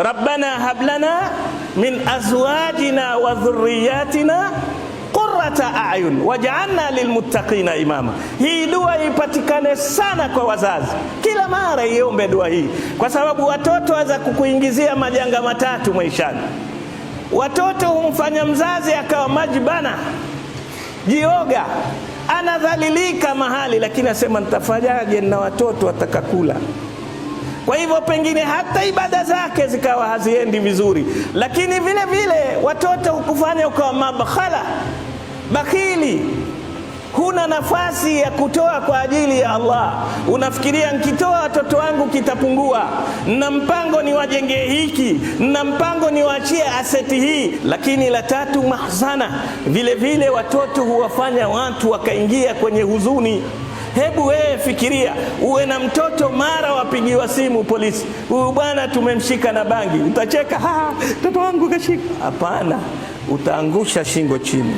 Rabbana hablana min azwajina wa dhurriyyatina qurrata a'yun waj'alna lilmuttaqina imama. Hii dua ipatikane sana kwa wazazi, kila mara iombe dua hii, kwa sababu watoto waza kukuingizia majanga matatu maishani. Watoto humfanya mzazi akawa majibana, jioga, anadhalilika mahali, lakini asema nitafanyaje na watoto watakakula. Kwa hivyo pengine hata ibada zake zikawa haziendi vizuri, lakini vile vile watoto hukufanya ukawa mabakhala, bakhili, huna nafasi ya kutoa kwa ajili ya Allah. Unafikiria nikitoa watoto wangu kitapungua, na mpango ni wajenge hiki, na mpango ni waachie aseti hii. Lakini la tatu, mahzana. Vile vile watoto huwafanya watu wakaingia kwenye huzuni. Hebu wewe fikiria, uwe na mtoto, mara wapigiwa simu polisi, huyu bwana tumemshika na bangi. Utacheka, mtoto wangu kashika? Hapana, utaangusha shingo chini.